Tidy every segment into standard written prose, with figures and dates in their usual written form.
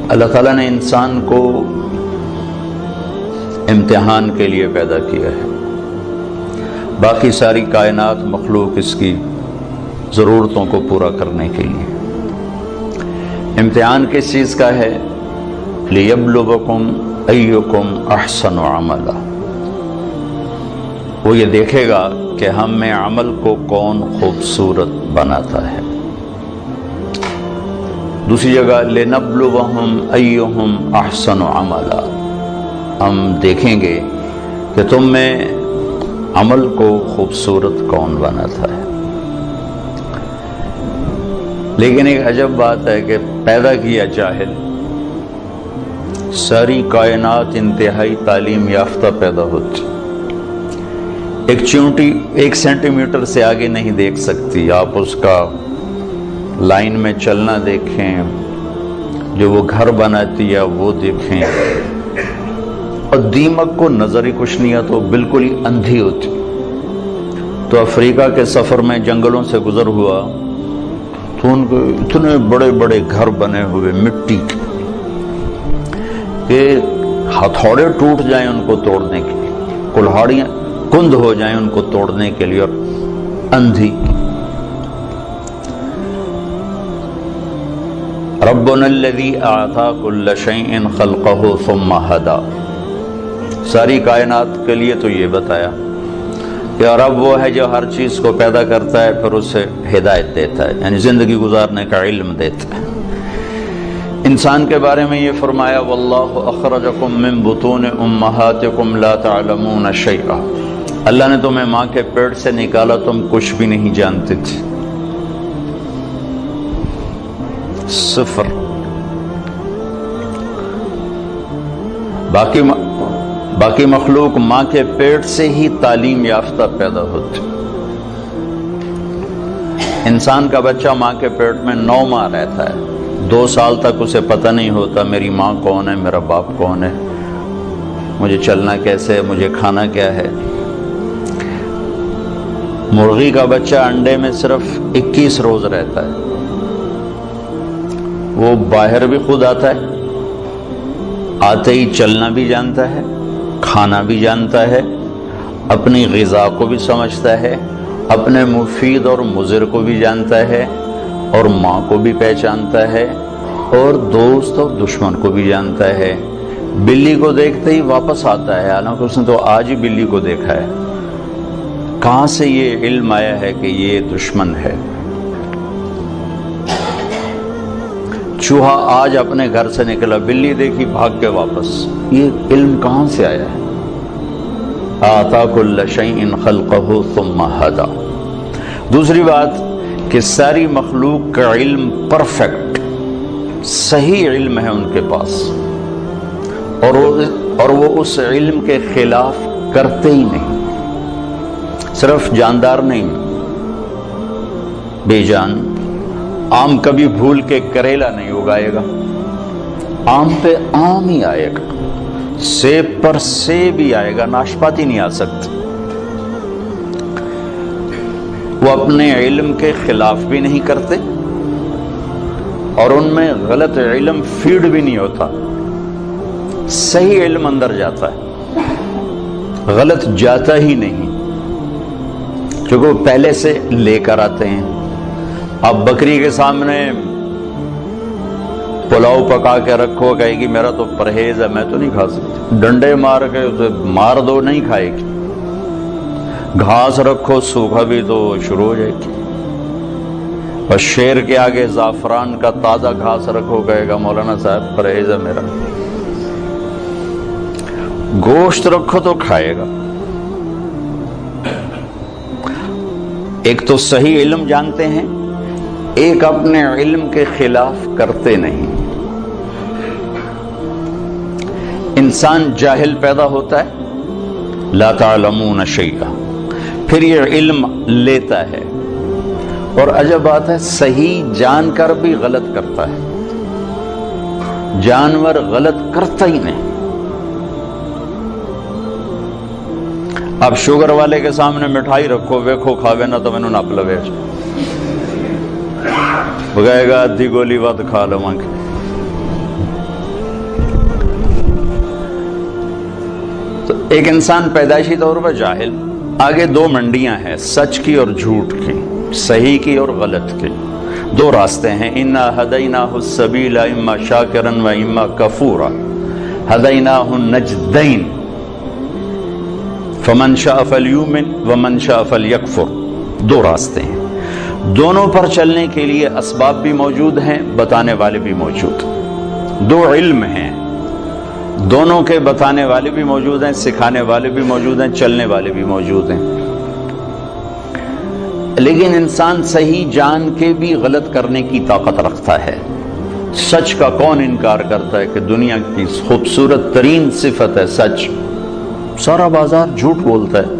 اللہ تعالیٰ نے انسان کو امتحان کے لیے پیدا کیا ہے، باقی ساری کائنات مخلوق اس کی ضرورتوں کو پورا کرنے کے لیے۔ امتحان کس چیز کا ہے؟ لِيَبْلُوَكُمْ أَيُّكُمْ أَحْسَنُ عَمَلًا، وہ یہ دیکھے گا کہ ہم میں عمل کو کون خوبصورت بناتا ہے۔ دوسری جگہ لِنَبْلُوَهُمْ أَيُّهُمْ أَحْسَنُ عَمَلًا، ہم دیکھیں گے کہ تم میں عمل کو خوبصورت کون بناتا ہے۔ لیکن ایک عجب بات ہے کہ پیدا کیا جاہل، ساری کائنات انتہائی تعلیم یافتہ پیدا ہوتی، ایک چونٹی 1 سینٹی میٹر سے آگے نہیں دیکھ سکتی، آپ اس کا لائن میں چلنا دیکھیں، جو وہ گھر بناتی ہے وہ دیکھیں، اور دیمک کو نظر ہی کچھ نہیں آتا، بالکل ہی اندھی ہوتی۔ تو افریقہ کے سفر میں جنگلوں سے گزر ہوا تو ان کو اتنے بڑے بڑے گھر بنے ہوئے مٹی کے کہ ہتھوڑے ٹوٹ جائیں ان کو توڑنے کے لیے، کلہاڑیاں کند ہو جائیں ان کو توڑنے کے لیے، اور اندھی۔ ربنا الذی اعطى كل شیء خلقه ثم هدى، ساری کائنات کے لیے تو یہ بتایا کہ رب وہ ہے جو ہر چیز کو پیدا کرتا ہے پھر اسے ہدایت دیتا ہے، یعنی زندگی گزارنے کا علم دیتا ہے۔ انسان کے بارے میں یہ فرمایا واللہ اخرجکم من بطون امہاتکم لا تعلمون شیئا، اللہ نے تمہیں ماں کے پیٹ سے نکالا، تم کچھ بھی نہیں جانتے تھے، صفر۔ باقی مخلوق ماں کے پیٹ سے ہی تعلیم یافتہ پیدا ہوتی۔ انسان کا بچہ ماں کے پیٹ میں 9 ماہ رہتا ہے، 2 سال تک اسے پتہ نہیں ہوتا میری ماں کون ہے، میرا باپ کون ہے، مجھے چلنا کیسے ہے، مجھے کھانا کیا ہے۔ مرغی کا بچہ انڈے میں صرف 21 روز رہتا ہے، وہ باہر بھی خود آتا ہے، آتے ہی چلنا بھی جانتا ہے، کھانا بھی جانتا ہے، اپنی غذا کو بھی سمجھتا ہے، اپنے مفید اور مضر کو بھی جانتا ہے، اور ماں کو بھی پہچانتا ہے، اور دوست اور دشمن کو بھی جانتا ہے۔ بلی کو دیکھتے ہی واپس آتا ہے، حالانکہ اس نے تو آج ہی بلی کو دیکھا ہے۔ کہاں سے یہ علم آیا ہے کہ یہ دشمن ہے؟ چوہا آج اپنے گھر سے نکلا، بلی دیکھی بھاگ کے واپس، یہ علم کہاں سے آیا ہے؟ آتا کل شیء خلقہ ثم ہدی۔ دوسری بات کہ ساری مخلوق کا علم پرفیکٹ صحیح علم ہے ان کے پاس، اور وہ اس علم کے خلاف کرتے ہی نہیں۔ صرف جاندار نہیں، بے جان آم کبھی بھول کے کریلا نہیں اگائے گا، آم پہ آم ہی آئے گا، سیب پر سیب ہی آئے گا، ناشپاتی نہیں آ سکتی۔ وہ اپنے علم کے خلاف بھی نہیں کرتے، اور ان میں غلط علم فیڈ بھی نہیں ہوتا، صحیح علم اندر جاتا ہے، غلط جاتا ہی نہیں، کیونکہ وہ پہلے سے لے کر آتے ہیں۔ اب بکری کے سامنے پلاؤ پکا کے رکھو، کہے گی میرا تو پرہیز ہے، میں تو نہیں کھا سکتی، ڈنڈے مار کے اسے مار دو نہیں کھائے گی، گھاس رکھو سوکھا بھی تو شروع ہو جائے گی، اور شیر کے آگے زعفران کا تازہ گھاس رکھو، کہے گا مولانا صاحب پرہیز ہے میرا۔ گوشت رکھو تو کھائے گا۔ ایک تو صحیح علم جانتے ہیں، ایک اپنے علم کے خلاف کرتے نہیں۔ انسان جاہل پیدا ہوتا ہے، لا تعلمون شیئا، پھر یہ علم لیتا ہے، اور عجب بات ہے صحیح جان کر بھی غلط کرتا ہے، جانور غلط کرتا ہی نہیں۔ اب شوگر والے کے سامنے مٹھائی رکھو، ویکھو کھاوے نہ تو میں نہ پلوے، وہ کہے گا ادھی گولی ود کھا لواں گے، ایک انسان پیدائشی طور پر جاہل، آگے دو منڈیاں ہیں، سچ کی اور جھوٹ کی، صحیح کی اور غلط کی، دو راستے ہیں۔ اِنَّا هَدَيْنَاهُ السَّبِيلَ إِمَّا شَاكِرًا وَإِمَّا كَفُورًا هَدَيْنَاهُ النَّجْدَيْنِ فَمَنْ شَاءَ فَلْيُؤْمِنْ وَمَنْ شَاءَ فَلْيَكْفُرْ۔ دو راستے ہیں، دونوں پر چلنے کے لیے اسباب بھی موجود ہیں، بتانے والے بھی موجود ہیں۔ دو علم ہیں، دونوں کے بتانے والے بھی موجود ہیں، سکھانے والے بھی موجود ہیں، چلنے والے بھی موجود ہیں۔ لیکن انسان صحیح جان کے بھی غلط کرنے کی طاقت رکھتا ہے۔ سچ کا کون انکار کرتا ہے کہ دنیا کی خوبصورت ترین صفت ہے سچ؟ سارا بازار جھوٹ بولتا ہے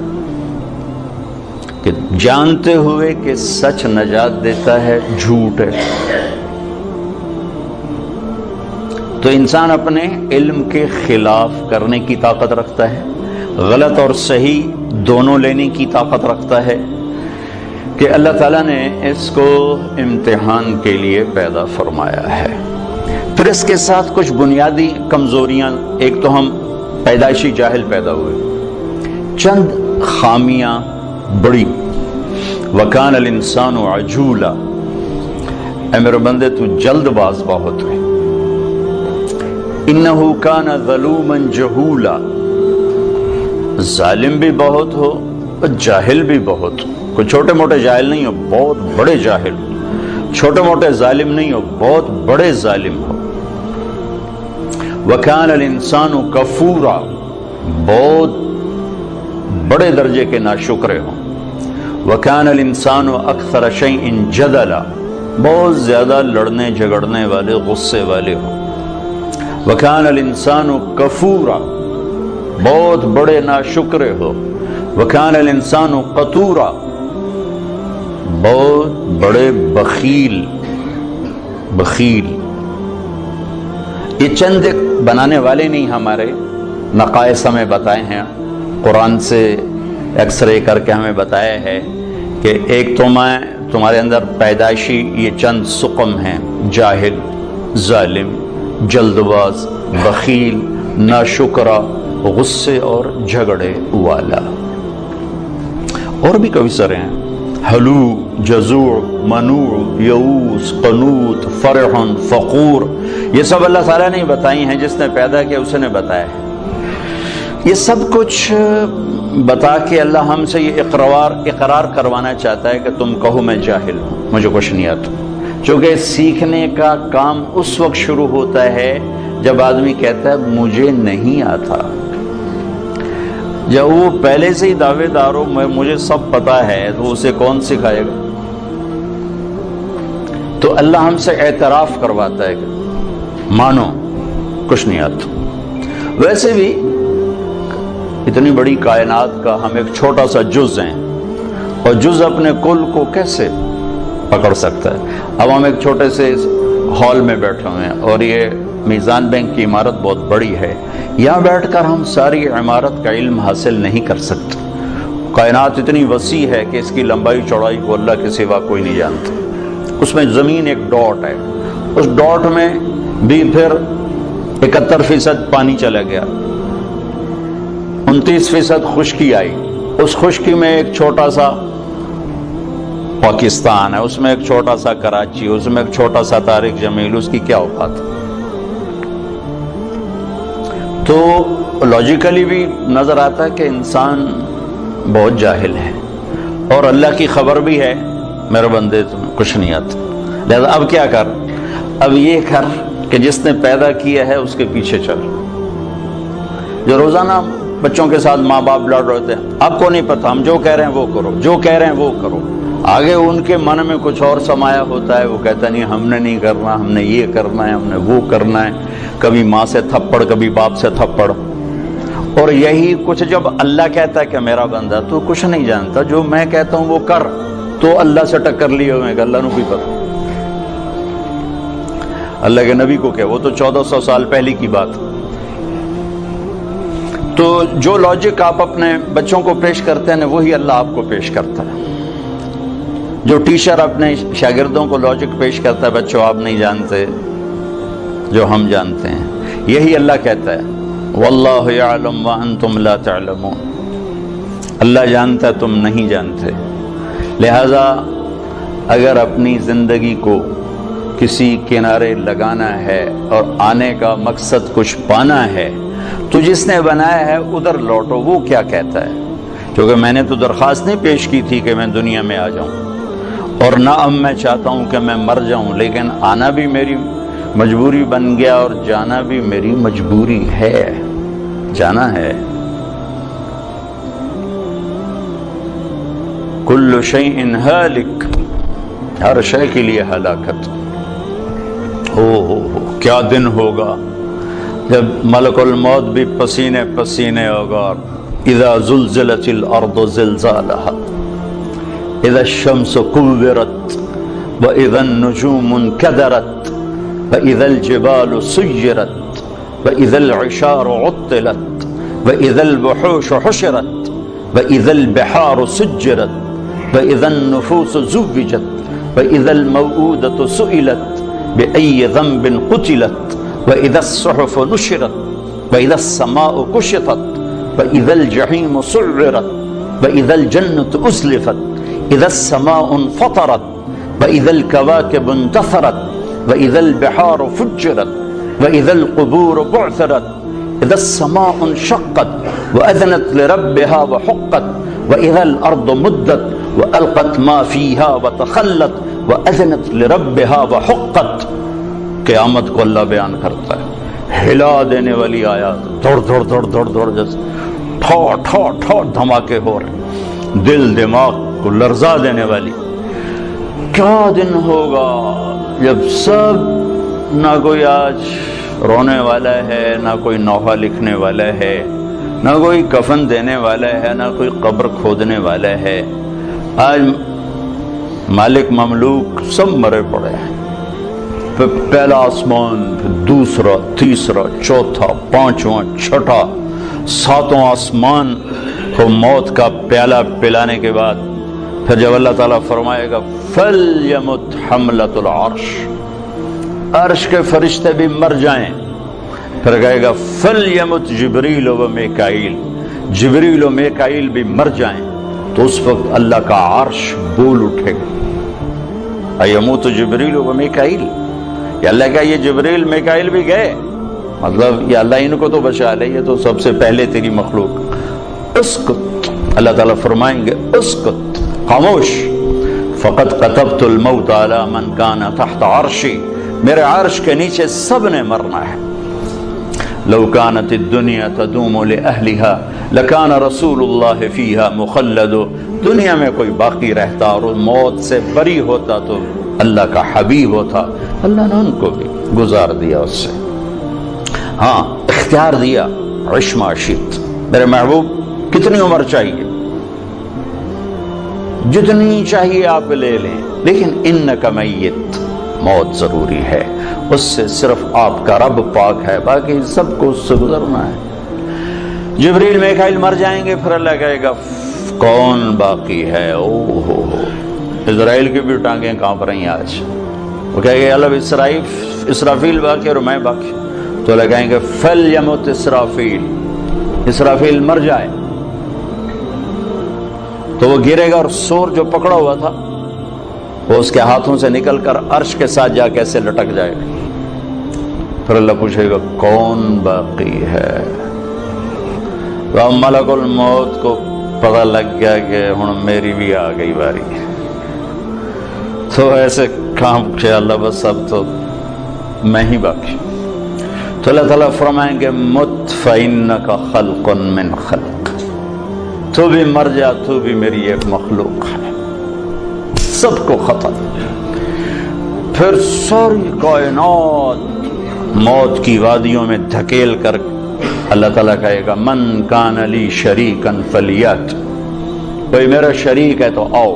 کہ جانتے ہوئے کہ سچ نجات دیتا ہے، جھوٹ ہے۔ تو انسان اپنے علم کے خلاف کرنے کی طاقت رکھتا ہے، غلط اور صحیح دونوں لینے کی طاقت رکھتا ہے، کہ اللہ تعالیٰ نے اس کو امتحان کے لیے پیدا فرمایا ہے۔ پھر اس کے ساتھ کچھ بنیادی کمزوریاں، ایک تو ہم پیدائشی جاہل پیدا ہوئے، چند خامیاں بڑی۔ وَكَانَ الْإِنسَانُ عَجُولًا، اے میرے بندے تو جلد باز بہت ہے۔ إِنَّهُ كَانَ ظَلُومًا جَهُولًا، ظالم بھی بہت ہو اور جاہل بھی بہت ہو۔ کوئی چھوٹے موٹے جاہل نہیں ہو، بہت بڑے جاہل ہو، چھوٹے موٹے ظالم نہیں ہو، بہت بڑے ظالم ہو۔ وَكَانَ الْإِنسَانُ كَفُورًا، بہت بڑے درجے کے ناشکرے ہوں۔ وَكَانَ الْإِنسَانُ أَكْثَرَ شَيْءٍ جَدَلًا، بہت زیادہ لڑنے جھگڑنے والے، غصے والے ہوں۔ وَكَانَ الْإِنسَانُ كَفُورًا، بہت بڑے ناشکرے ہو۔ وَكَانَ الْإِنسَانُ قَتُورًا، بہت بڑے بخیل۔ یہ چند بنانے والے نہیں، ہمارے نقائص ہمیں بتائے ہیں، قرآن سے ایکس رے کر کے ہمیں بتایا ہے کہ ایک تمہارے اندر پیدائشی یہ چند سقم ہیں، جاہل، ظالم، جلد باز، بخیل، ناشکرا، غصے اور جھگڑے والا۔ اور بھی کئی سارے ہیں، حلو، جزوع، منوع، یئوس، قنوط، فرح، فقور، یہ سب اللہ تعالیٰ نے بتائی ہیں، جس نے پیدا کیا اس نے بتایا ہے۔ یہ سب کچھ بتا کے اللہ ہم سے یہ اقرار کروانا چاہتا ہے کہ تم کہو میں جاہل ہوں، مجھے کچھ نہیں آتا۔ چونکہ سیکھنے کا کام اس وقت شروع ہوتا ہے جب آدمی کہتا ہے مجھے نہیں آتا۔ جب وہ پہلے سے ہی دعوے دار ہو مجھے سب پتا ہے، تو اسے کون سکھائے گا؟ تو اللہ ہم سے اعتراف کرواتا ہے کہ مانو کچھ نہیں آتا۔ ویسے بھی اتنی بڑی کائنات کا ہم ایک چھوٹا سا جز ہیں، اور جز اپنے کل کو کیسے پکڑ سکتا ہے؟ اب ہم ایک چھوٹے سے ہال میں بیٹھے ہوئے ہیں، اور یہ میزان بینک کی عمارت بہت بڑی ہے، یہاں بیٹھ کر ہم ساری عمارت کا علم حاصل نہیں کر سکتے۔ کائنات اتنی وسیع ہے کہ اس کی لمبائی چوڑائی کو اللہ کے سوا کوئی نہیں جانتا۔ اس میں زمین ایک ڈاٹ ہے، اس ڈاٹ میں بھی پھر 71% پانی چلا گیا، 29% خشکی آئی، اس خشکی میں ایک چھوٹا سا پاکستان ہے، اس میں ایک چھوٹا سا کراچی، اس میں ایک چھوٹا سا طارق جمیل، اس کی کیا اوقات؟ تو لاجیکلی بھی نظر آتا ہے کہ انسان بہت جاہل ہے، اور اللہ کی خبر بھی ہے میرے بندے تمہیں کچھ نہیں آتا۔ لہذا اب کیا کر؟ اب یہ کر کہ جس نے پیدا کیا ہے اس کے پیچھے چل۔ جو روزانہ بچوں کے ساتھ ماں باپ لڑ رہے تھے، آپ کو نہیں پتا، ہم جو کہہ رہے ہیں وہ کرو، جو کہہ رہے ہیں وہ کرو۔ آگے ان کے من میں کچھ اور سمایا ہوتا ہے، وہ کہتا نہیں ہم نے نہیں کرنا، ہم نے یہ کرنا ہے، ہم نے وہ کرنا ہے، کبھی ماں سے تھپڑ، کبھی باپ سے تھپڑ۔ اور یہی کچھ جب اللہ کہتا ہے کہ میرا بندہ تو کچھ نہیں جانتا، جو میں کہتا ہوں وہ کر، تو اللہ سے ٹکر لیے ہوئے کہ اللہ نو بھی پتا، اللہ کے نبی کو کہ وہ تو 1400 سال پہلے کی بات۔ تو جو لاجک آپ اپنے بچوں کو پیش کرتے ہیں وہی اللہ آپ کو پیش کرتا ہے۔ جو ٹیچر اپنے شاگردوں کو لاجک پیش کرتا ہے، بچوں آپ نہیں جانتے جو ہم جانتے ہیں، یہی اللہ کہتا ہے واللہ یعلم وانتم لا تعلمون، اللہ جانتا تم نہیں جانتے۔ لہذا اگر اپنی زندگی کو کسی کنارے لگانا ہے اور آنے کا مقصد کچھ پانا ہے تو جس نے بنایا ہے ادھر لوٹو، وہ کیا کہتا ہے؟ کیونکہ میں نے تو درخواست نہیں پیش کی تھی کہ میں دنیا میں آ جاؤں، اور نہ اب میں چاہتا ہوں کہ میں مر جاؤں، لیکن آنا بھی میری مجبوری بن گیا اور جانا بھی میری مجبوری ہے، جانا ہے۔ کل شیء ہالک، ہر شے کے لیے ہلاکت۔ ہو کیا دن ہوگا جب ملک الموت بھی پسینے پسینے ہوگا۔ اذا زلزلت الارض زلزالها، اذا الشمس كورت، واذا النجوم انكدرت، واذا الجبال سيرت، واذا العشار عطلت، واذا الوحوش حشرت، واذا البحار سجرت، واذا النفوس زوجت، واذا الموءودة سئلت بأي ذنب قتلت، واذا الصحف نشرت، واذا السماء كشطت، واذا الجحيم سعرت، واذا الجنة أزلفت، اذا السماء انفطرت، واذا الكواكب انتثرت، واذا البحار فجرت، واذا القبور بعثرت، اذا السماء انشقت واذنت لربها وحقت، واذا الارض مدت والقت ما فيها وتخلت، واذنت لربها وحقت۔ قیامت کو اللہ بیان کرتا ہے، ہلا دینے والی آیات، دوڑ دوڑ دوڑ دوڑ دوڑ، جیسے ٹھو ٹھو ٹھو دھماکے ہو رہے، دل دماغ کو لرزا دینے والی۔ کیا دن ہوگا جب سب، نہ کوئی آج رونے والا ہے، نہ کوئی نوحہ لکھنے والا ہے، نہ کوئی کفن دینے والا ہے، نہ کوئی قبر کھودنے والا ہے۔ آج مالک مملوک سب مرے پڑے ہیں، پھر پہلا آسمان، پھر دوسرا، تیسرا، چوتھا، پانچواں، چھٹا، ساتوں آسمان کو موت کا پیالہ پلانے کے بعد پھر جب اللہ تعالیٰ فرمائے گا فَلْيَمُتْ حَمْلَةُ الْعَرْشِ، عرش کے فرشتے بھی مر جائیں، پھر کہے گا فَلْيَمُتْ جبریل و میکائیل، جبریل و میکائیل بھی مر جائیں، تو اس وقت اللہ کا عرش بول اٹھے گا۔ ایموت جبریل و میکائیل، کہ اللہ کا یہ جبریل میکائیل بھی گئے، مطلب یہ اللہ ان کو تو بچا لے، یہ تو سب سے پہلے تیری مخلوق۔ اسکت، اللہ تعالیٰ فرمائیں گے اسکت، خاموش، فقد كتبت الموت على من كان تحت عرشی، میرے عرش کے نیچے سب نے مرنا ہے۔ لو كانت الدنيا تدوم لأهلها لكان رسول الله فيها مخلد، دنیا میں کوئی باقی رہتا اور موت سے بری ہوتا تو اللہ کا حبیب ہوتا، اللہ نے ان کو بھی گزار دیا اس سے۔ ہاں اختیار دیا، عش ما شئت، میرے محبوب کتنی عمر چاہیے، جتنی چاہیے آپ لے لیں، لیکن انک میت، موت ضروری ہے، اس سے صرف آپ کا رب پاک ہے، باقی سب کو اس سے گزرنا ہے۔ جبریل میکائیل مر جائیں گے، پھر اللہ کہے گا کون باقی ہے؟ او ہو، اسرائیل کی بھی ٹانگیں کانپ رہی ہیں آج، وہ کہے گے اللہ اسرافیل باقی اور میں باقی، تو اللہ کہیں گے فَلْيَمُتْ اسرافیل، اسرافیل مر جائے، تو وہ گرے گا اور سور جو پکڑا ہوا تھا وہ اس کے ہاتھوں سے نکل کر عرش کے ساتھ جا کیسے لٹک جائے گا، پھر اللہ پوچھے گا کون باقی ہے؟ تو ملک الموت کو پتہ لگ گیا کہ ہن میری بھی آ گئی باری، تو ایسے کام کہ اللہ بس اب تو میں ہی باقی۔ تو اللہ تعالیٰ فرمائیں گے مت فَإِنَّكَ خَلْقٌ مِّن خَلْقٍ، تو بھی مر جا، تو بھی میری ایک مخلوق ہے، سب کو ختم۔ پھر ساری کائنات موت کی وادیوں میں دھکیل کر اللہ تعالیٰ کہے گا من کان لی شریکن فلیات، کوئی میرا شریک ہے تو آؤ،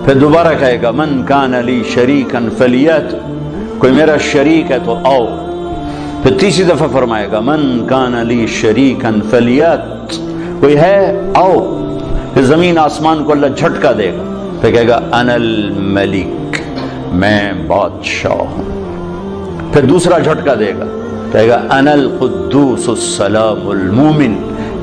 پھر دوبارہ کہے گا من کان لی شریکن فلیات، کوئی میرا شریک ہے تو آؤ، پھر تیسری دفعہ فرمائے گا من کان لی شریکن فلیات، کوئی ہے آؤ، پھر زمین آسمان کو اللہ جھٹکا دے گا، پھر کہے گا انا الملک، میں بادشاہ ہوں، پھر دوسرا جھٹکا دے گا، کہے گا انا القدوس السلام المومن،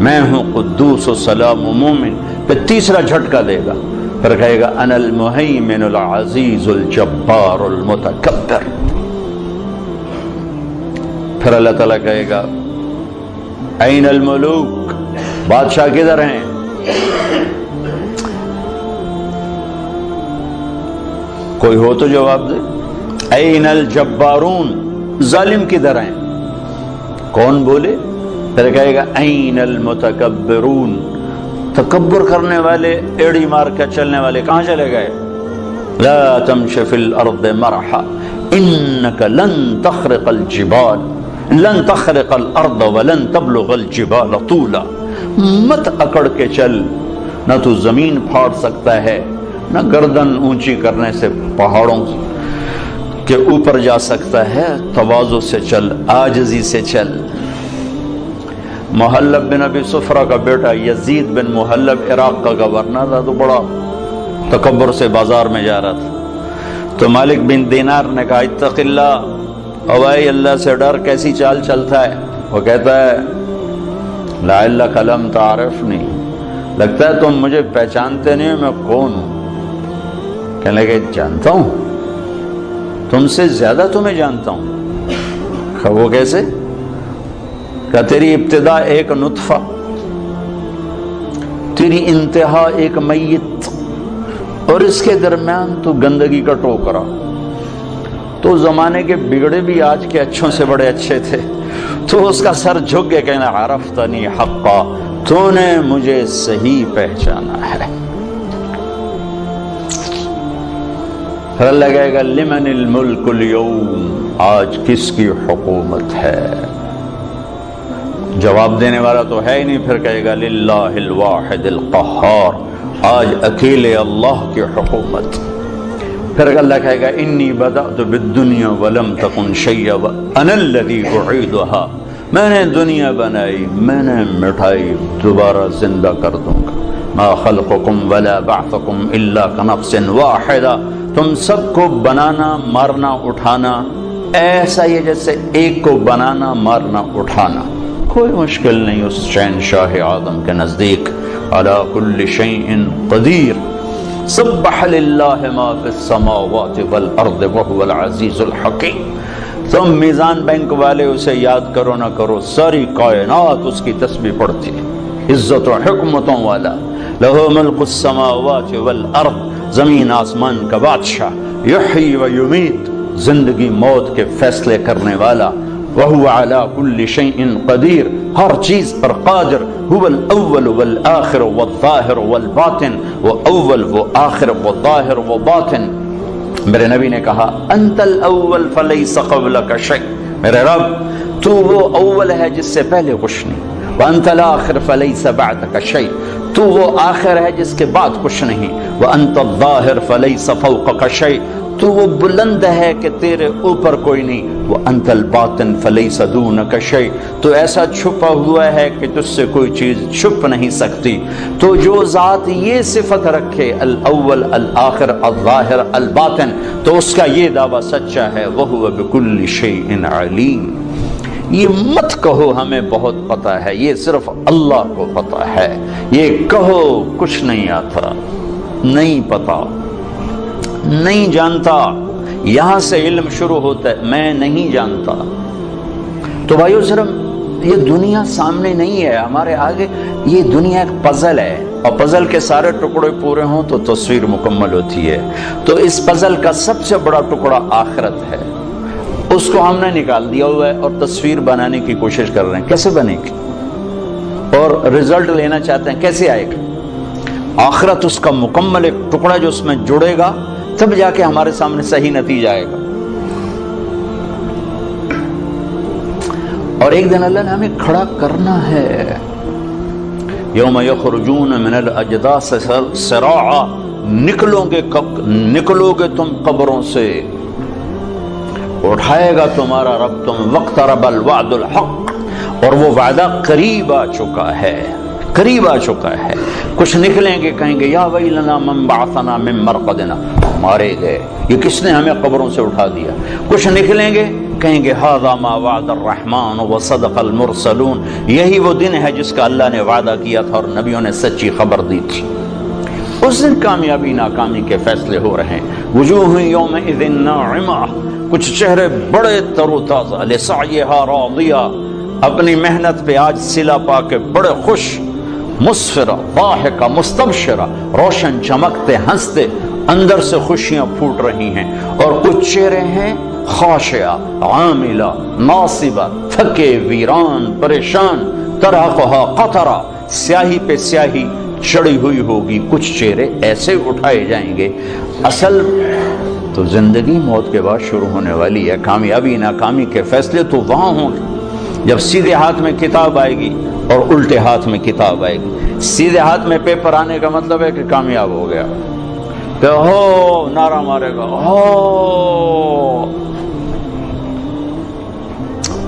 میں ہوں قدوس السلام مومن. پھر تیسرا جھٹکا دے گا، پھر کہے گا انا المہیمن العزیز الجبار المتکبر. پھر اللہ تعالیٰ کہے گا این الملوک، بادشاہ کدھر ہیں؟ کوئی ہو تو جواب دے. این الجبارون، ظالم کدھر ہیں؟ کون بولے؟ پھر کہے گا این المتکبرون، تکبر کرنے والے، ایڑی مار کے چلنے والے کہاں چلے گئے؟ لا تمش فی الارض مرحا انک لن تخرق الجبال، لن تخرق الارض ولن تبلغ الجبال طولا. مت اکڑ کے چل، نہ تو زمین پھاڑ سکتا ہے، نہ گردن اونچی کرنے سے پہاڑوں کے اوپر جا سکتا ہے. تواضع سے چل، عاجزی سے چل. محلب بن ابی صفرہ کا بیٹا یزید بن محلب عراق کا گورنر تھا، تو بڑا تکبر سے بازار میں جا رہا تھا. تو مالک بن دینار نے کہا اتق اللہ، اوائے اللہ سے ڈر، کیسی چال چلتا ہے؟ وہ کہتا ہے لعلک لم تعرفنی، لگتا ہے تم مجھے پہچانتے نہیں، میں کون ہوں؟ کہنے لگے جانتا ہوں، تم سے زیادہ تمہیں جانتا ہوں. وہ کیسے؟ کہ تیری ابتدا ایک نطفہ، تیری انتہا ایک میت، اور اس کے درمیان تو گندگی کا ٹوکرا. تو زمانے کے بگڑے بھی آج کے اچھوں سے بڑے اچھے تھے. تو اس کا سر جھک کے کہنا عرفتنی حقا، تو نے مجھے صحیح پہچانا ہے. پھر اللہ کہے گا لمن الملک اليوم، آج کس کی حکومت ہے؟ جواب دینے والا تو ہے ہی نہیں. پھر کہے گا للہ الواحد القہار، آج اکیلے اللہ کی حکومت. پھر اللہ کہے گا انی بدأت بالدنیا ولم تکن شیئا وانا الذی اعیدها، میں نے دنیا بنائی، میں نے مٹھائی، دوبارہ زندہ کر دوں گا. ما خلقکم ولا بعثکم الا کنفس واحدہ، تم سب کو بنانا، مارنا، اٹھانا ایسا ہی جیسے ایک کو بنانا، مارنا، اٹھانا. کوئی مشکل نہیں اس شہنشاہ آدم کے نزدیک. علی کل شیء قدیر، سبح للہ ما فی السماوات والارض وهو العزیز الحکیم. تم میزان بینک والے اسے یاد کرو نہ کرو، ساری کائنات اس کی تسبیح پڑھتی ہے. عزت و حکمتوں والا، لہو ملک السماوات والارض، زمین آسمان کا بادشاہ، یحیی و یمیت، زندگی موت کے فیصلے کرنے والا. وَهُوَ عَلَى كُلِّ شَيْءٍ قَدِير، ہر چیز پر قادر. هُوَ الْأَوَّلُ وَالْآخِرُ وَالظَّاهِرُ وَالْبَاطِنُ، وہ اول، وہ آخر، وہ ظاہر، وہ باطن. میرے نبی نے کہا انت الاول فلیس قبلک شیء، میرے رب تو وہ اول ہے جس سے پہلے کچھ نہیں. وانت الاخر فلیس بعدک شیء، تو وہ آخر ہے جس کے بعد کچھ نہیں. وانت الظاہر فلیس فوقک شیء، تو وہ بلند ہے کہ تیرے اوپر کوئی نہیں. وانت الباطن فلیس دونک شیء، تو ایسا چھپا ہوا ہے کہ تجھ سے کوئی چیز چھپ نہیں سکتی. تو جو ذات یہ صفت رکھے الاول الآخر الظاہر الباطن، تو اس کا یہ دعویٰ سچا ہے. وہو بکل شیء علیم. یہ مت کہو ہمیں بہت پتہ ہے، یہ صرف اللہ کو پتہ ہے. یہ کہو کچھ نہیں آتا، نہیں پتا، نہیں جانتا. یہاں سے علم شروع ہوتا ہے، میں نہیں جانتا. تو بھائیو صرف یہ دنیا سامنے نہیں ہے ہمارے آگے، یہ دنیا ایک پزل ہے، اور پزل کے سارے ٹکڑے پورے ہوں تو تصویر مکمل ہوتی ہے. تو اس پزل کا سب سے بڑا ٹکڑا آخرت ہے، اس کو ہم نے نکال دیا ہوا ہے اور تصویر بنانے کی کوشش کر رہے ہیں. کیسے بنے گی؟ اور رزلٹ لینا چاہتے ہیں، کیسے آئے گا؟ آخرت اس کا مکمل ایک ٹکڑا جو اس میں جڑے گا، تب جا کے ہمارے سامنے صحیح نتیجہ آئے گا. اور ایک دن اللہ نے ہمیں کھڑا کرنا ہے. یوم یخرجون من الاجداث سراعا، نکلو گے تم قبروں سے، اٹھائے گا تمہارا رب تم. واقترب الوعد الحق، اور وہ وعدہ قریب آ چکا ہے، قریب آ چکا ہے. کچھ نکلیں گے کہیں گے یا ویلنا من بعثنا من مرقدنا، مارے گئے، یہ کس نے ہمیں قبروں سے اٹھا دیا. کچھ نکلیں گے کہیں گے ھذا ما وعد الرحمن وصدق المرسلون، یہی وہ دن ہے جس کا اللہ نے وعدہ کیا تھا اور نبیوں نے سچی خبر دی تھی۔ اس دن کامیابی ناکامی کے فیصلے ہو رہے ہیں۔ وجوہ یومئذ ناعمہ، کچھ چہرے بڑے تر و تازہ، لسعیہا راضیہ، اپنی محنت پہ آج صلہ پا کے بڑے خوش، مسفرہ ضاحکہ مستبشرہ، روشن چمکتے ہنستے، اندر سے خوشیاں پھوٹ رہی ہیں۔ اور کچھ چہرے ہیں خاشعہ عاملہ ناصبہ، تھکے ویران پریشان، ترہقھا قطرہ، سیاہی پہ سیاہی چڑی ہوئی ہوگی۔ کچھ چہرے ایسے اٹھائے جائیں گے۔ اصل تو زندگی موت کے بعد شروع ہونے والی ہے، کامیابی ناکامی کے فیصلے تو وہاں ہوں گے جب سیدھے ہاتھ میں کتاب آئے گی اور الٹے ہاتھ میں کتاب آئے گی۔ سیدھے ہاتھ میں پیپر آنے کا مطلب ہے کہ کامیاب ہو گیا، کہ ہو نعرہ مارے گا، ہو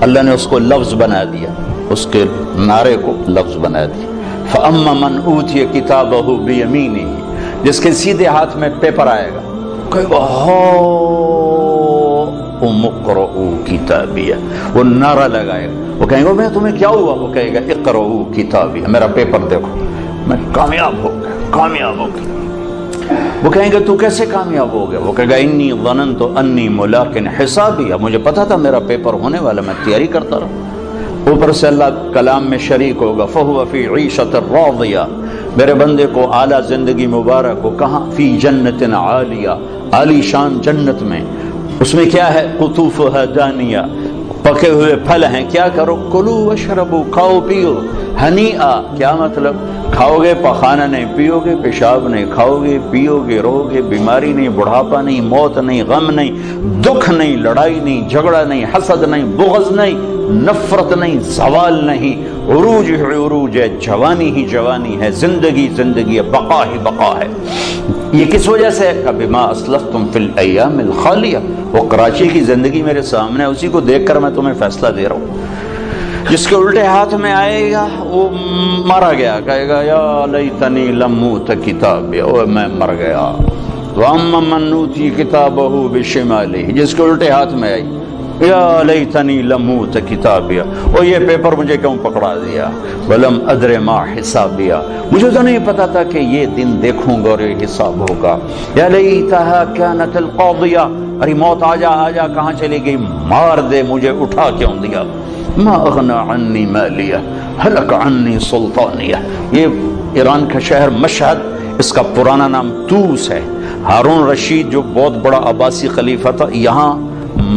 اللہ نے اس کو لفظ بنا دیا، اس کے نعرے کو لفظ بنا دیا۔ فَأَمَّا مَنْ أُوتِيَ كِتَابَهُ بِيَمِينِهِ، جس کے سیدھے ہاتھ میں پیپر آئے گا، کہے گا هَاؤْمُ اقْرَءُوا كِتَابِيَهْ، وہ نعرہ لگائے گا۔ وہ کہیں گے میں تمہیں کیا ہوا؟ وہ کہے گا اقرؤوا کتابیہ، میرا پیپر دیکھو، میں کامیاب ہو گیا، کامیاب ہو گیا۔ وہ کہیں گے تو کیسے کامیاب ہو گیا؟ وہ کہے گا انی ظننت انی ملاق حسابیہ، مجھے پتا تھا میرا پیپر ہونے والا، میں تیاری کرتا رہا۔ اوپر سے اللہ کلام میں شریک ہوگا، فہو فی عیشۃ راضیہ، میرے بندے کو اعلیٰ زندگی مبارک ہو۔ کہاں؟ فی جنت عالیہ، عالی شان جنت میں۔ اس میں کیا ہے؟ قطوفھا دانیہ، پکے ہوئے پھل ہیں۔ کیا کرو؟ کلو واشربو، کھاؤ پیو، ہنیئا، کیا مطلب؟ کھاؤ گے پخانہ نہیں، پیو گے پیشاب نہیں، کھاؤ گے پیو گے رو گے، بیماری نہیں، بڑھاپا نہیں، موت نہیں، غم نہیں، دکھ نہیں، لڑائی نہیں، جھگڑا نہیں، حسد نہیں، بغض نہیں، نفرت نہیں، زوال نہیں، عروج ہی عروج ہے، جوانی ہی جوانی ہے، زندگی زندگی ہے، بقا ہی بقا ہے۔ یہ کس وجہ سے ہے؟ بما اسلفتم فی الایام الخالیہ، وہ کراچی کی زندگی میرے سامنے ہے، اسی کو دیکھ کر میں تمہیں فیصلہ دے رہا ہوں۔ جس کے الٹے ہاتھ میں آئے گا وہ مارا گیا، کہے گا یا لیتنی لم اوت کتابیہ، اوہ میں مر گیا۔ واما من اوتی کتابہ بشمالہ، جس کے الٹے ہاتھ میں آئی یا لیتنی لم اوت کتابیہ، اور یہ پیپر مجھے کیوں پکڑا دیا؟ ولم ادر ما حسابیہ، مجھے تو نہیں پتا تھا کہ یہ دن دیکھوں گا اور یہ حساب ہوگا۔ یا لیتہا کانت القاضیہ، ارے موت آجا آجا، کہاں چلی گئی؟ مار دے، مجھے اٹھا کیوں دیا؟ ما اغنى عنی مالیہ ہلک عنی سلطانیہ، یہ ایران کا شہر مشہد، اس کا پرانا نام توس ہے۔ ہارون رشید جو بہت بڑا عباسی خلیفہ تھا، یہاں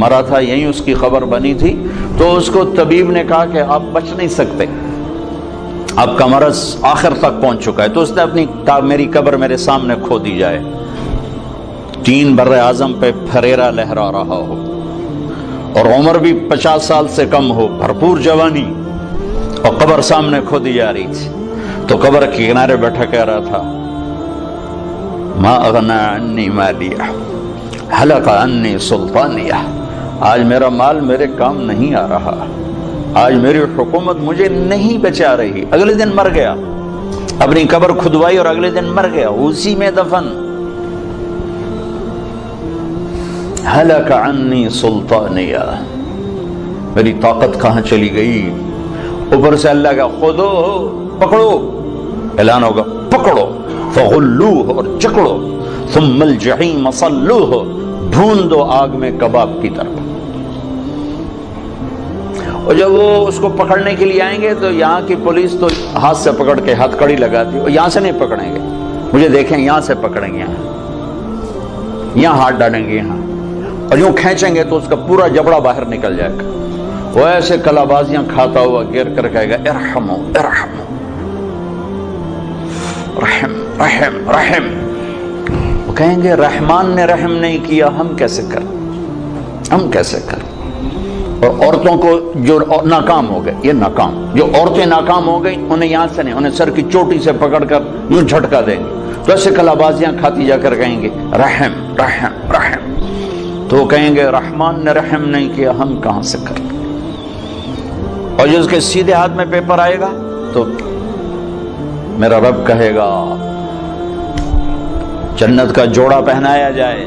مرا تھا، یہیں اس کی خبر بنی تھی، تو اس کو طبیب نے کہا کہ آپ بچ نہیں سکتے، آپ کا مرض آخر تک پہنچ چکا ہے، تو اس نے اپنی میری قبر میرے سامنے کھو دی جائے، 3 بر اعظم پہ پھریرا لہرا رہا ہو اور عمر بھی 50 سال سے کم ہو، بھرپور جوانی، اور قبر سامنے کھو دی جا رہی تھی، تو قبر کے کنارے بیٹھا کہہ رہا تھا ما اغنى عنی مالیہ ہلک عنی سلطانیہ، آج میرا مال میرے کام نہیں آ رہا، آج میری حکومت مجھے نہیں بچا رہی۔ اگلے دن مر گیا، اپنی قبر کھدوائی اور اگلے دن مر گیا، اسی میں دفن۔ ہلک عنی سلطانیہ، میری طاقت کہاں چلی گئی؟ اوپر سے اللہ کا خودو، پکڑو، اعلان ہوگا پکڑو، فغلوہ، اور چکڑو، ثم الجحیم صلوہ، ڈھونڈ دو آگ میں کباب کی طرف۔ اور جب وہ اس کو پکڑنے کے لیے آئیں گے تو یہاں کی پولیس تو ہاتھ سے پکڑ کے ہتھ کڑی لگاتی ہے، اور یہاں سے نہیں پکڑیں گے، مجھے دیکھیں یہاں سے پکڑیں گے، یہاں ہاتھ ڈالیں گے، یہاں، اور یوں کھینچیں گے تو اس کا پورا جبڑا باہر نکل جائے گا۔ وہ ایسے کلابازیاں کھاتا ہوا گر کر کہے گا ارحمو ارحمو، رحم رحم رحم۔ وہ کہیں گے رحمان نے رحم نہیں کیا، ہم کیسے کریں، ہم کیسے کریں؟ اور عورتوں کو جو ناکام ہو گئے، یہ ناکام، جو عورتیں ناکام ہو گئی انہیں یہاں سے نہیں، انہیں سر کی چوٹی سے پکڑ کر یوں جھٹکا دیں گے، تو ایسے کلابازیاں کھاتی جا کر کہیں گے رحم رحم رحم، تو وہ کہیں گے رحمان نے رحم نہیں کیا، ہم کہاں سے کریں؟ اور جو اس کے سیدھے ہاتھ میں پیپر آئے گا تو میرا رب کہے گا جنت کا جوڑا پہنایا جائے،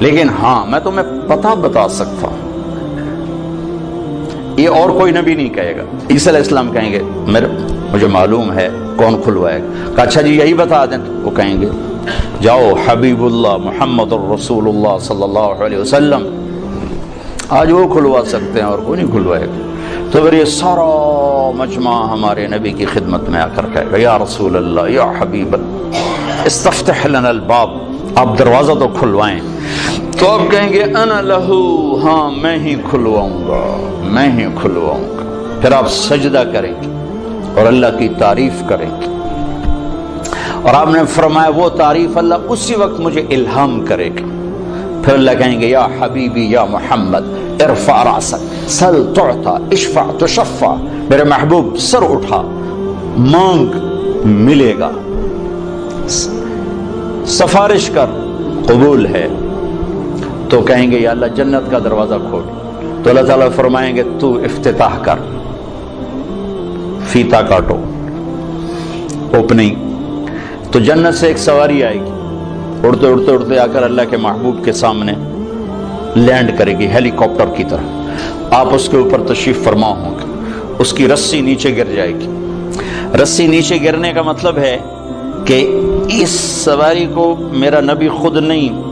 لیکن ہاں میں تمہیں پتہ بتا سکتا ہوں، یہ اور کوئی نبی نہیں کہے گا۔ عیسیٰ علیہ السلام کہیں گے مجھے معلوم ہے کون کھلوائے گا۔ کہا اچھا جی یہی بتا دیں، تو وہ کہیں گے جاؤ حبیب اللہ محمد الرسول اللہ صلی اللہ علیہ وسلم، آج وہ کھلوا سکتے ہیں اور کوئی نہیں کھلوائے گا۔ تو پھر یہ سارا مجمع ہمارے نبی کی خدمت میں آ کر کہے گا یا رسول اللہ یا حبیب اللہ استفتح لنا الباب، آپ دروازہ تو کھلوائیں۔ تو آپ کہیں گے انا لہو، ہاں میں ہی کھلواؤں گا، میں ہی کھلواؤں گا۔ پھر آپ سجدہ کریں گے اور اللہ کی تعریف کریں گے، اور آپ نے فرمایا وہ تعریف اللہ اسی وقت مجھے الہام کرے گا۔ پھر اللہ کہیں گے یا حبیبی یا محمد ارفع راسک سل تعطا اشفع تشفع، میرے محبوب سر اٹھا مانگ ملے گا، سفارش کر قبول ہے۔ تو کہیں گے یا اللہ جنت کا دروازہ کھول، تو اللہ تعالیٰ فرمائیں گے تو افتتاح کر، فیتا کاٹو، اوپننگ۔ تو جنت سے ایک سواری آئے گی، اڑتے اڑتے اڑتے آ کر اللہ کے محبوب کے سامنے لینڈ کرے گی ہیلی کاپٹر کی طرح، آپ اس کے اوپر تشریف فرما ہوں گے، اس کی رسی نیچے گر جائے گی۔ رسی نیچے گرنے کا مطلب ہے کہ اس سواری کو میرا نبی خود نہیں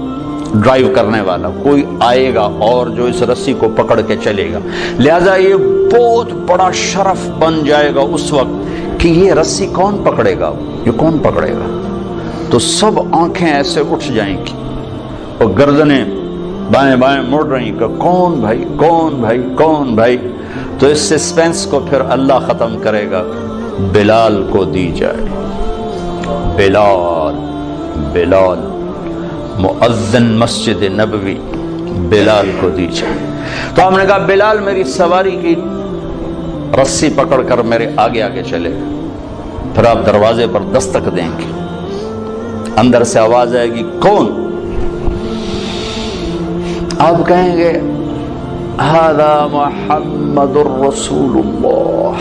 ڈرائیو کرنے والا، کوئی آئے گا اور جو اس رسی کو پکڑ کے چلے گا، لہذا یہ بہت بڑا شرف بن جائے گا اس وقت کہ یہ رسی کون پکڑے گا، یہ کون پکڑے گا۔ تو سب آنکھیں ایسے اٹھ جائیں گی اور گردنیں بائیں بائیں مڑ رہی کہ کون بھائی کون بھائی کون بھائی۔ تو اس سسپینس کو پھر اللہ ختم کرے گا، بلال کو دی جائے، بلال بلال مؤذن مسجد نبوی، بلال کو دی جائے۔ تو ہم نے کہا بلال میری سواری کی رسی پکڑ کر میرے آگے آگے چلے گا۔ پھر آپ دروازے پر دستک دیں گے، اندر سے آواز آئے گی کون؟ آپ کہیں گے ھذا محمد الرسول اللہ۔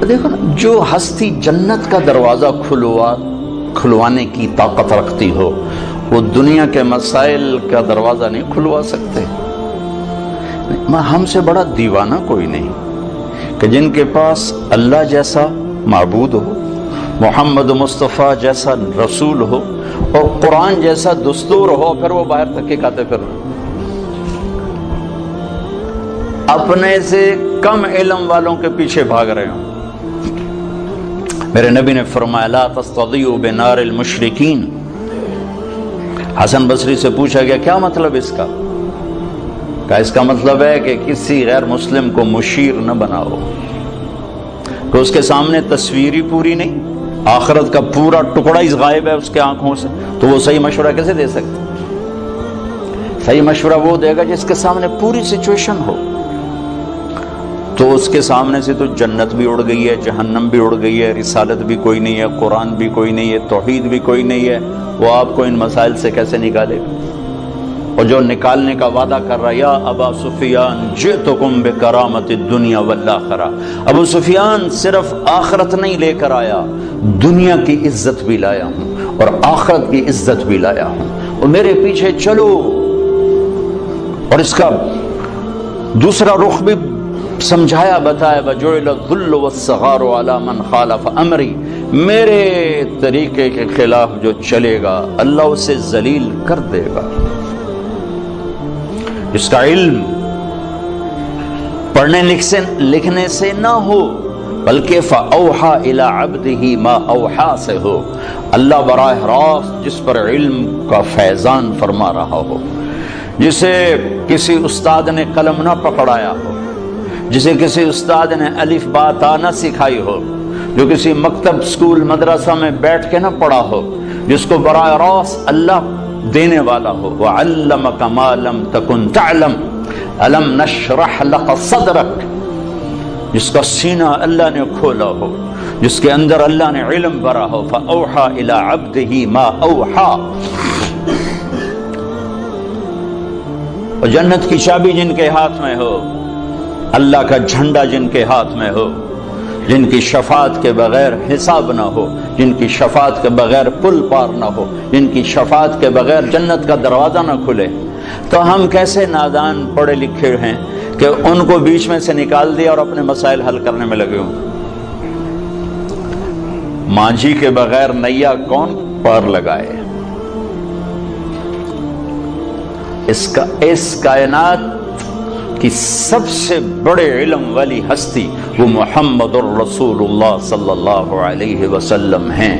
دیکھو نا، جو ہستی جنت کا دروازہ کھلوانے کی طاقت رکھتی ہو، وہ دنیا کے مسائل کا دروازہ نہیں کھلوا سکتے۔ ہم سے بڑا دیوانہ کوئی نہیں کہ جن کے پاس اللہ جیسا معبود ہو، محمد مصطفیٰ جیسا رسول ہو اور قرآن جیسا دستور ہو، پھر وہ باہر تھکے کھاتے پھر اپنے سے کم علم والوں کے پیچھے بھاگ رہے ہوں۔ میرے نبی نے فرمایا لا تستضیئوا بنار المشرکین۔ حسن بصری سے پوچھا گیا کیا مطلب اس کا؟ کہا اس کا مطلب ہے کہ کسی غیر مسلم کو مشیر نہ بناؤ، کہ اس کے سامنے تصویر ہی پوری نہیں، آخرت کا پورا ٹکڑا ہی غائب ہے اس کے آنکھوں سے، تو وہ صحیح مشورہ کیسے دے سکتا؟ صحیح مشورہ وہ دے گا جس کے سامنے پوری سچویشن ہو۔ تو اس کے سامنے سے تو جنت بھی اڑ گئی ہے، جہنم بھی اڑ گئی ہے، رسالت بھی کوئی نہیں ہے، قرآن بھی کوئی نہیں ہے، توحید بھی کوئی نہیں ہے، وہ آپ کو ان مسائل سے کیسے نکالے گا؟ اور جو نکالنے کا وعدہ کر رہا یا ابا سفیان جئتکم بکرامت الدنیا والآخرہ، ابو سفیان صرف آخرت نہیں لے کر آیا، دنیا کی عزت بھی لایا ہوں اور آخرت کی عزت بھی لایا ہوں، اور میرے پیچھے چلو۔ اور اس کا دوسرا رخ بھی سمجھایا بتایا، وَجُعِلَ الذُّلُّ وَالصَّغَارُ عَلَى مَنْ خَالَفَ أَمْرِي، میرے طریقے کے خلاف جو چلے گا اللہ اسے ذلیل کر دے گا۔ اس کا علم پڑھنے لکھنے سے نہ ہو بلکہ فَأَوْحَى إِلَىٰ عَبْدِهِ مَا أَوْحَى سے ہو، اللہ براہ راست جس پر علم کا فیضان فرما رہا ہو، جسے کسی استاد نے قلم نہ پکڑایا ہو، جسے کسی استاد نے الف با تا نہ سکھائی ہو، جو کسی مکتب اسکول مدرسہ میں بیٹھ کے نہ پڑھا ہو، جس کو براہ راست اللہ دینے والا ہو۔ وَعَلَّمَكَ مَا لَمْ تَكُنْ تَعْلَمْ أَلَمْ نَشْرَحْ لَكَ صَدْرَكَ، جس کا سینہ اللہ نے کھولا ہو، جس کے اندر اللہ نے علم بھرا ہو۔ فَأَوْحَى إِلَىٰ عَبْدِهِ مَا أَوْحَى۔ اور جنت کی چابی جن کے ہاتھ میں ہو، اللہ کا جھنڈا جن کے ہاتھ میں ہو، جن کی شفاعت کے بغیر حساب نہ ہو، جن کی شفاعت کے بغیر پل پار نہ ہو، جن کی شفاعت کے بغیر جنت کا دروازہ نہ کھلے، تو ہم کیسے نادان پڑھے لکھے ہیں کہ ان کو بیچ میں سے نکال دیا اور اپنے مسائل حل کرنے میں لگے ہوں۔ مانجھی کے بغیر نیا کون پار لگائے؟ اس کائنات کی سب سے بڑے علم والی ہستی وہ محمد الرسول اللہ صلی اللہ علیہ وسلم ہیں۔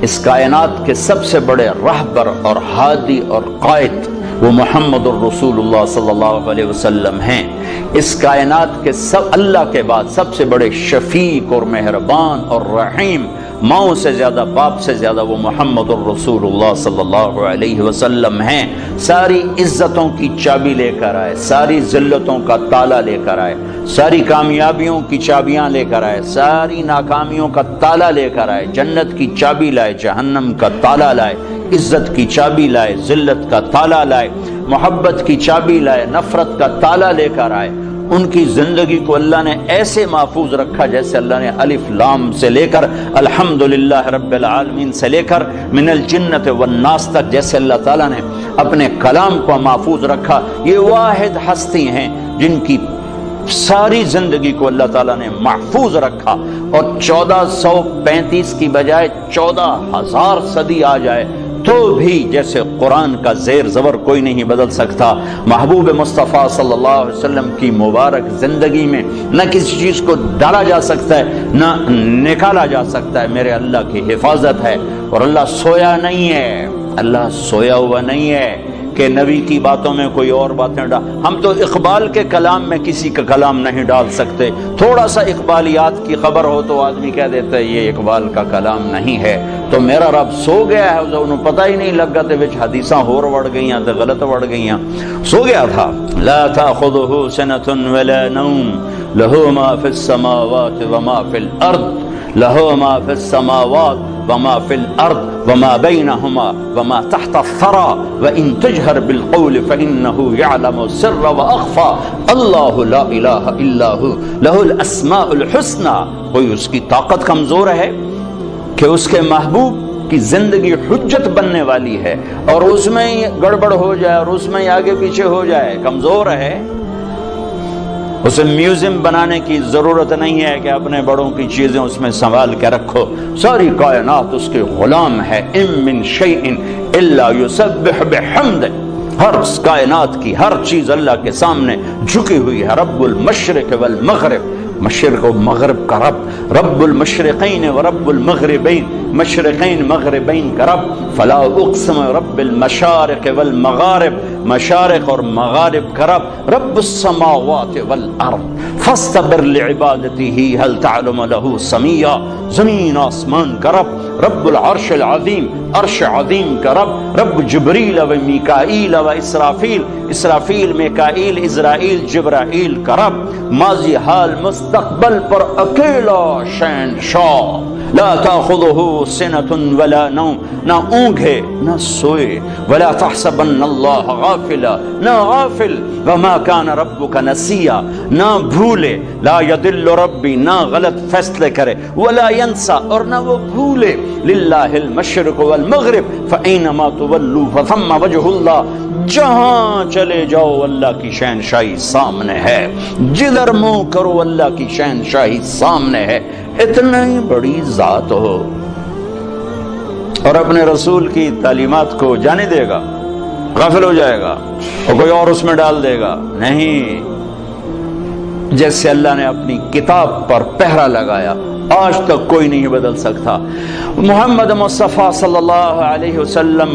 اس کائنات کے سب سے بڑے رہبر اور ہادی اور قائد وہ محمد الرسول اللہ صلی اللہ علیہ وسلم ہیں۔ اس کائنات کے اللہ کے بعد سب سے بڑے شفیق اور مہربان اور رحیم، ماؤں سے زیادہ باپ سے زیادہ وہ محمد الرسول اللہ صلی اللہ علیہ وسلم ہیں۔ ساری عزتوں کی چابی لے کر آئے، ساری ذلتوں کا تالا لے کر آئے، ساری کامیابیوں کی چابیاں لے کر آئے، ساری ناکامیوں کا تالا لے کر آئے، جنت کی چابی لائے، جہنم کا تالا لائے، عزت کی چابی لائے، ذلت کا تالا لائے، محبت کی چابی لائے، نفرت کا تالا لے کر آئے۔ ان کی زندگی کو اللہ نے ایسے محفوظ رکھا جیسے اللہ نے الف لام سے لے کر الحمدللہ رب العالمین سے لے کر من الجنت والناس تک جیسے اللہ تعالیٰ نے اپنے کلام کو محفوظ رکھا۔ یہ واحد ہستی ہیں جن کی ساری زندگی کو اللہ تعالیٰ نے محفوظ رکھا، اور 1435 کی بجائے 14,000 صدی آ جائے تو بھی جیسے قرآن کا زیر زبر کوئی نہیں بدل سکتا۔ محبوب مصطفیٰ صلی اللہ علیہ وسلم کی مبارک زندگی میں نہ کسی چیز کو ڈالا جا سکتا ہے نہ نکالا جا سکتا ہے، میرے اللہ کی حفاظت ہے۔ اور اللہ سویا نہیں ہے، اللہ سویا ہوا نہیں ہے کہ نبی کی باتوں میں کوئی اور باتیں ڈال۔ ہم تو اقبال کے کلام میں کسی کا کلام نہیں ڈال سکتے، تھوڑا سا اقبالیات کی خبر ہو تو آدمی کہہ دیتا ہے یہ اقبال کا کلام نہیں ہے۔ تو میرا رب سو گیا ہے، انہوں پتہ ہی نہیں لگا تے وچ حدیثاں ہور وڑ گئیاں تے غلط وڑ گئیاں، سو گیا تھا۔ لا تاخذہ سنۃ ولا نوم لہ ما فی السماوات وما فی الارض لہ ما فی السماوات وما فی الارض وما بینہما وما تحت الثرى وان تجہر بالقول فانہ یعلم السر واخفى اللہ لا الہ الا ہو لہ الاسماء الحسنى۔ کوئی اس کی طاقت کمزور ہے کہ اس کے محبوب کی زندگی حجت بننے والی ہے اور اس میں گڑبڑ ہو جائے اور اس میں آگے پیچھے ہو جائے؟ کمزور ہے۔ اسے میوزیم بنانے کی ضرورت نہیں ہے کہ اپنے بڑوں کی چیزیں اس میں سنبھال کے رکھو، ساری کائنات اس کے غلام ہے۔ ان من شیء الا یسبح بحمدہ، ہر کائنات کی ہر چیز اللہ کے سامنے جھکی ہوئی ہے۔ رب المشرق والمغرب، مشرق و مغرب کا رب، رب المشرقین و رب المغربین، مشرقین مغربین کا رب۔ فلا اقسم رب المشارق والمغارب، مشارق اور مغارب کا رب۔ رب السماوات والارض فاستبر لعبادته هل تعلم له سمیا، زمین آسمان کا رب۔ رب العرش العظیم، عرش عظیم کا رب۔ رب جبریل و میکائیل و اسرافیل، اسرافیل میکائیل اسرائیل جبرائیل کا رب۔ ماضی حال مستقبل پر اکیلا شہنشاہ۔ لا تاخذہ سنۃ ولا نوم، نہ اونگھے نہ سوئے۔ ولا تحسبن اللہ غافلا، نہ غافل۔ وما کان ربک نسیا، نہ بھولے۔ لا یضل ربی، نہ غلط فیصلے کرے۔ ولا ینسا، اور نہ وہ بھولے۔ للہ المشرق والمغرب فاینما تولوا فثم وجہ اللہ، جہاں چلے جاؤ اللہ کی شہنشاہی سامنے ہے، جدھر منہ کرو اللہ کی شہنشاہی سامنے ہے۔ اتنا ہی بڑی ذات ہو اور اپنے رسول کی تعلیمات کو جانے دے گا، غافل ہو جائے گا اور کوئی اور اس میں ڈال دے گا؟ نہیں، جیسے اللہ نے اپنی کتاب پر پہرا لگایا آج تک کوئی نہیں بدل سکتا۔ محمد مصطفیٰ صلی اللہ علیہ وسلم